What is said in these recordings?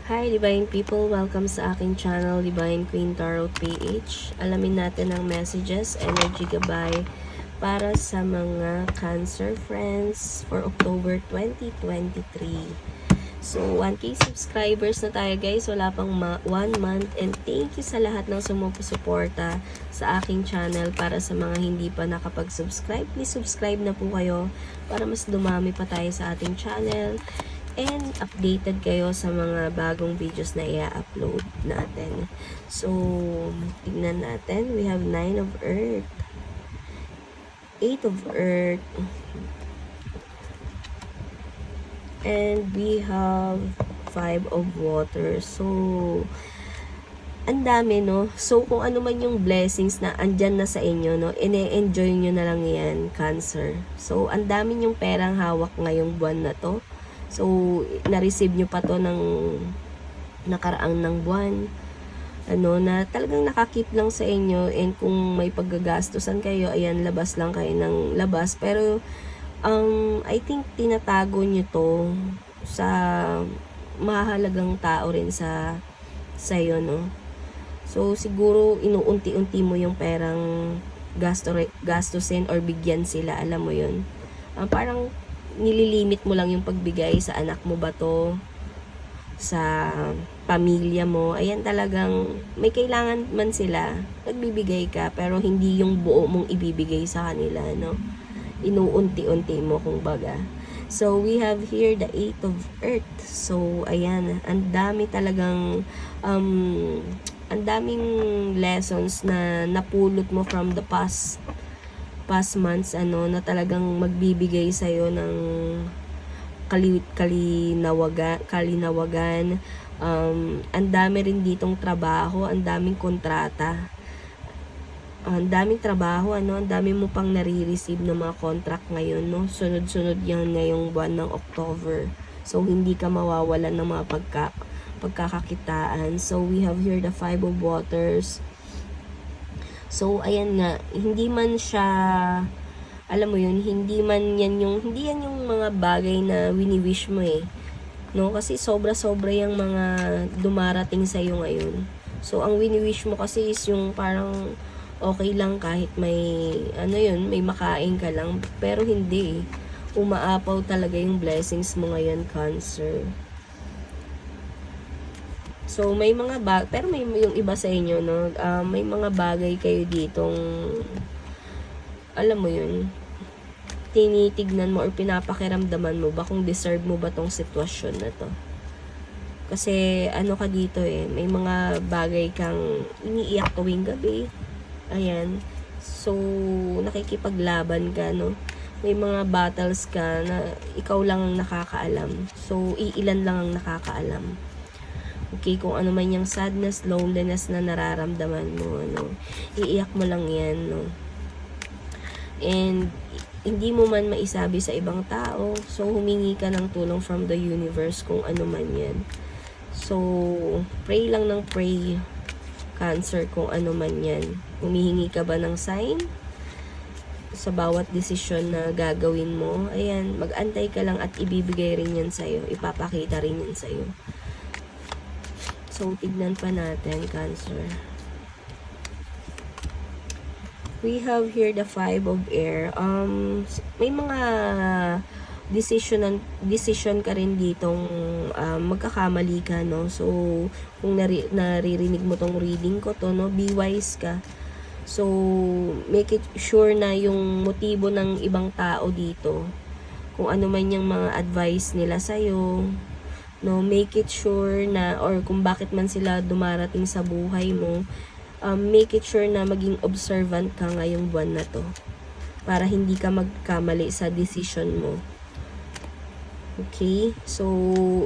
Hi Divine People! Welcome sa aking channel, Divine Queen Tarot PH. Alamin natin ang messages, energy gabay para sa mga Cancer friends for October 2023. So, 1K subscribers na tayo guys. Wala pang 1 month. And thank you sa lahat ng sumusuporta sa aking channel. Para sa mga hindi pa nakapag-subscribe, please subscribe na po kayo para mas dumami pa tayo sa ating channel. And updated kayo sa mga bagong videos na i-upload natin. So, tignan natin. We have 9 of Earth, 8 of Earth, and we have 5 of Water. So, ang dami, no? So, kung ano man yung blessings na andyan na sa inyo, no? Ine-enjoy nyo na lang yan, Cancer. So, ang dami yung perang hawak ngayong buwan na to. So, na-receive nyo pa to ng nakaraang ng buwan. Na talagang nakakip lang sa inyo. And kung may paggagastusan kayo, ayan, labas lang kayo ng labas. Pero, I think tinatago nyo to sa mahalagang tao rin sa sa'yo, no? So, siguro, inuunti-unti mo yung perang gastusin or bigyan sila. Alam mo yun? Parang, nililimit mo lang yung pagbigay sa anak mo ba to, sa pamilya mo. Ayan, talagang may kailangan man sila, nagbibigay ka, pero hindi yung buo mong ibibigay sa kanila, no? Inuunti-unti mo, kung baga. So, we have here the 8 of Earth. So, ayan, ang dami talagang ang daming lessons na napulot mo from the past months, na talagang magbibigay sa'yo ng kalinawagan. Ang dami rin ditong trabaho, ang daming kontrata, ang daming trabaho, ang dami mo pang nare-receive ng mga contract ngayon, no? Sunod-sunod yan ngayong buwan ng October. So, hindi ka mawawalan ng mga pagkakakitaan. So, we have here the 5 of Waters. So, ayan nga, hindi man siya, alam mo yun, hindi yan yung mga bagay na wini-wish mo no? Kasi sobra-sobra yung mga dumarating sa'yo ngayon. So, ang wini-wish mo kasi is yung parang okay lang kahit may, may makain ka lang. Pero hindi, umaapaw talaga yung blessings mo ngayon, Cancer. So, may mga pero may yung iba sa inyo, no? May mga bagay kayo ditong, alam mo yun, tinitignan mo or pinapakiramdaman mo ba kung deserve mo ba tong sitwasyon na to. Kasi, ka dito may mga bagay kang iniiyak tuwing gabi. Ayan. So, nakikipaglaban ka, no? May mga battles ka na ikaw lang ang nakakaalam. So, iilan lang ang nakakaalam. Okay, kung ano man yung sadness, loneliness na nararamdaman mo, iiyak mo lang yan, no? And, hindi mo man maisabi sa ibang tao, so humingi ka ng tulong from the universe kung ano man yan. So, pray lang ng pray, Cancer, kung ano man yan. Humihingi ka ba ng sign sa bawat desisyon na gagawin mo? Ayan, mag-antay ka lang at ibibigay rin yan sa'yo, ipapakita rin yan sa'yo. So, tignan pa natin, Cancer. We have here the 5 of Air. May mga decision ka rin ditong magkakamali ka, no? So, kung naririnig mo tong reading ko to, no? Be wise ka. So, make it sure na yung motibo ng ibang tao dito, kung ano man yung mga advice nila sa'yo, no, make it sure na, or kung bakit man sila dumarating sa buhay mo, make it sure na maging observant ka ngayong buwan na to para hindi ka magkamali sa decision mo. Okay? So,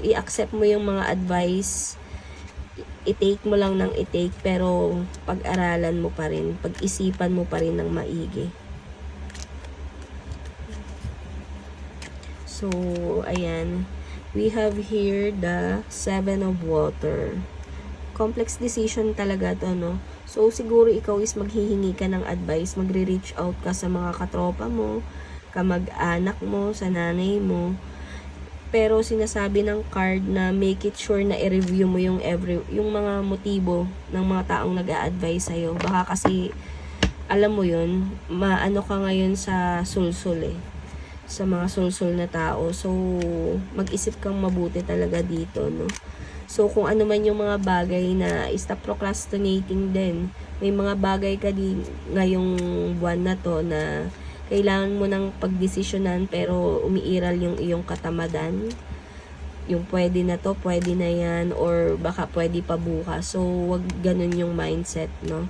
i-accept mo yung mga advice, i-take mo lang ng i-take, pero pag-aralan mo pa rin, pag-isipan mo pa rin ng maigi. So, ayan. We have here the 7 of Water. Complex decision talaga to, no? So, siguro ikaw is maghihingi ka ng advice, magre-reach out ka sa mga katropa mo, kamag-anak mo, sa nanay mo. Pero sinasabi ng card na make it sure na i-review mo yung yung mga motibo ng mga taong nag-a-advise sa'yo. Baka kasi, alam mo yun, maano ka ngayon sa sulsul eh. Sa mga sulsul na tao. So, mag-isip kang mabuti talaga dito, no? So, kung ano man yung mga bagay na stop procrastinating din. May mga bagay ka din ngayong buwan na to na kailangan mo ng pagdesisyonan pero umiiral yung iyong katamadan. Yung pwede na to, pwede na yan, or baka pwede pa bukas. So, wag ganun yung mindset, no?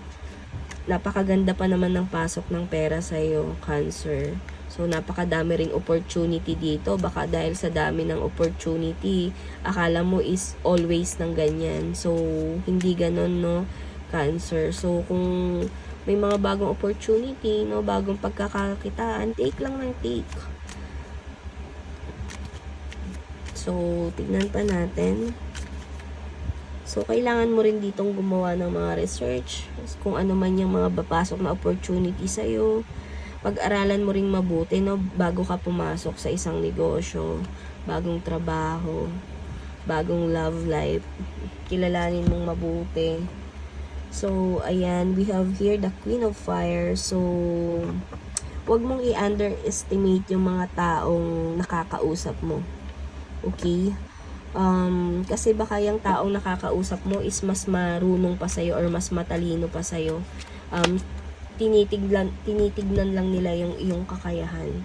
Napakaganda pa naman ng pasok ng pera sa'yo, Cancer. So, napakadami ring opportunity dito. Baka dahil sa dami ng opportunity, akala mo is always ng ganyan. So, hindi ganun, no, Cancer. So, kung may mga bagong opportunity, no, bagong pagkakakitaan, take lang ng take. So, tignan pa natin. So, kailangan mo rin ditong gumawa ng mga research. Kung ano man yung mga papasok na opportunity sa'yo. Pag-aralan mo rin mabuti, no, bago ka pumasok sa isang negosyo, bagong trabaho, bagong love life. Kilalanin mong mabuti. So, ayan, we have here the Queen of Fire. So, wag mong i-underestimate yung mga taong nakakausap mo. Okay? Kasi baka yung taong nakakausap mo is mas marunong pa sa'yo or mas matalino pa sa'yo. Tinitignan lang nila yung iyong kakayahan,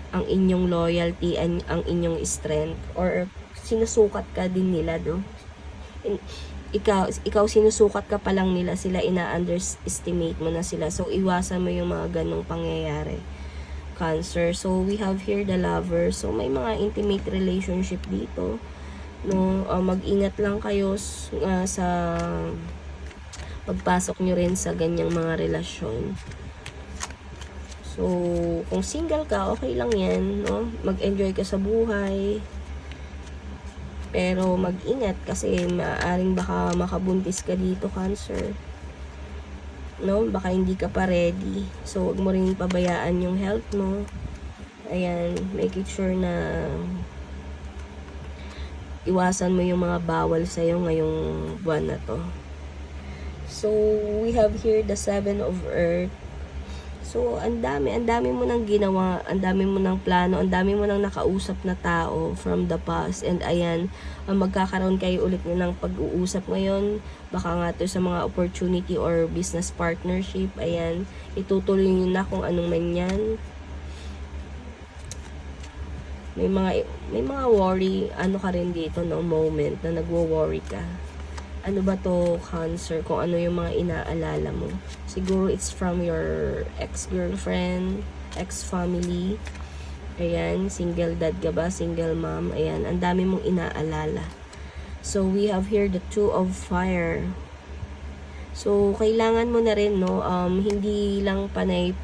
ang inyong loyalty, and ang inyong strength, or sinusukat ka din nila, no? Ikaw sinusukat ka pa lang nila, sila ina-underestimate mo na sila. So, iwasan mo yung mga ganong pangyayari, Cancer. So, we have here the Lover. So, may mga intimate relationship dito, no? Mag-ingat lang kayo sa pagpasok nyo rin sa ganyang mga relasyon. So, kung single ka, okay lang yan, no? Mag-enjoy ka sa buhay. Pero mag-ingat kasi maaaring baka makabuntis ka dito, Cancer. No? Baka hindi ka pa ready. So, wag mo rin pabayaan yung health mo. Ayan, make it sure na iwasan mo yung mga bawal sa'yo ngayong buwan na to. So, we have here the Seven of Earth. So, ang dami mo nang ginawa, ang dami mo nang plano, ang dami mo nang nakausap na tao from the past. And ayan, magkakaroon kayo ulit ng pag-uusap ngayon. Baka nga to sa mga opportunity or business partnership. Ayan, itutuloy nyo na kung anong man yan. May mga worry, ano ka rin dito, no, moment na nagwo-worry ka. Ano ba to, Cancer? Kung ano yung mga inaalala mo. Siguro it's from your ex-girlfriend, ex-family. Ayan, single dad ka ba? Single mom? Ayan, ang dami mong inaalala. So, we have here the Two of Fire. So, kailangan mo na rin, no, hindi lang panay,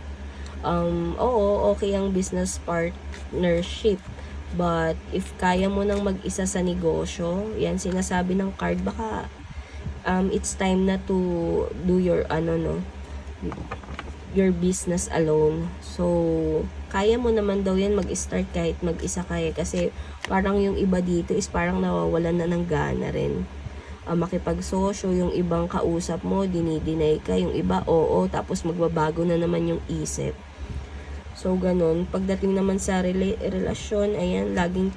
oo, okay ang business partnership. But, if kaya mo nang mag-isa sa negosyo, yan, sinasabi ng card, baka it's time na to do your your business alone. So, kaya mo naman daw yan mag-start kahit mag-isa kayo, kasi parang yung iba dito is parang nawawalan na ng gana rin. Makipagsosyo, yung ibang kausap mo, dinideny ka, yung iba, oo, tapos magbabago na naman yung isip. So, ganun. Pagdating naman sa relasyon, ayan, laging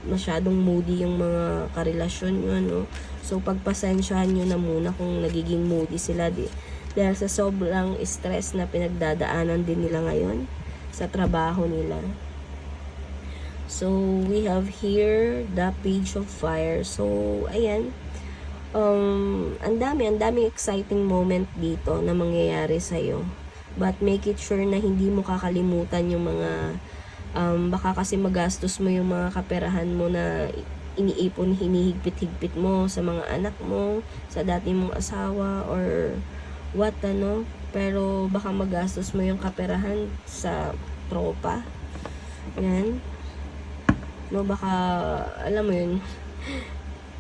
masyadong moody yung mga karelasyon nyo, no? So, pagpasensyahan nyo na muna kung nagiging moody sila. Dahil sa sobrang stress na pinagdadaanan din nila ngayon sa trabaho nila. So, we have here the Page of Fire. So, ayan. Ang daming exciting moment dito na mangyayari sa'yo. But make it sure na hindi mo kakalimutan yung mga baka kasi magastos mo yung mga kaperahan mo na iniipon, hinihigpit-higpit mo sa mga anak mo, sa dati mong asawa, or what, ano. Pero baka magastos mo yung kaperahan sa tropa. Yan. No, baka, alam mo yun,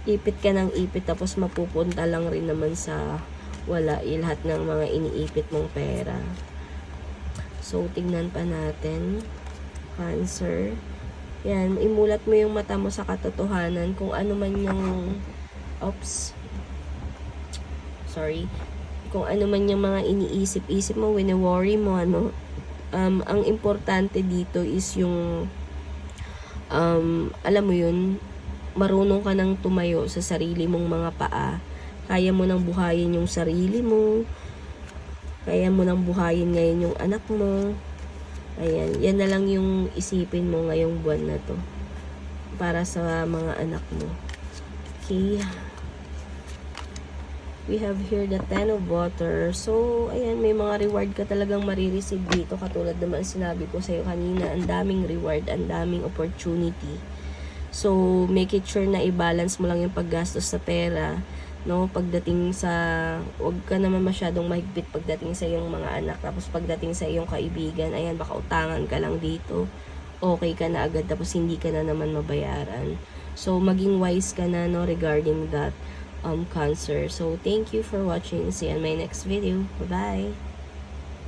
ipit ka ng ipit tapos mapupunta lang rin naman sa wala lahat ng mga iniipit mong pera. So, tingnan pa natin, Cancer. Yan, imulat mo yung mata mo sa katotohanan kung ano man yung kung ano man yung mga iniisip-isip mo, wini-worry mo, ano, ang importante dito is yung alam mo yun, marunong ka nang tumayo sa sarili mong mga paa. Kaya mo nang buhayin yung sarili mo, kaya mo nang buhayin ngayon yung anak mo. Ayan, yan na lang yung isipin mo ngayong buwan na to para sa mga anak mo. Okay. We have here the 10 of water. So, ayan, may mga reward ka talagang marireceive dito. Katulad naman sinabi ko sa'yo kanina, ang daming reward, ang daming opportunity. So, make it sure na i-balance mo lang yung paggastos sa pera. No, pagdating sa, wag ka naman masyadong mahigpit pagdating sa iyong mga anak, tapos pagdating sa iyong kaibigan, ayan, baka utangan ka lang dito, okay ka na agad, tapos hindi ka na naman mabayaran. So, maging wise ka na, no, regarding that, Cancer. So, thank you for watching. See you on my next video. Bye-bye!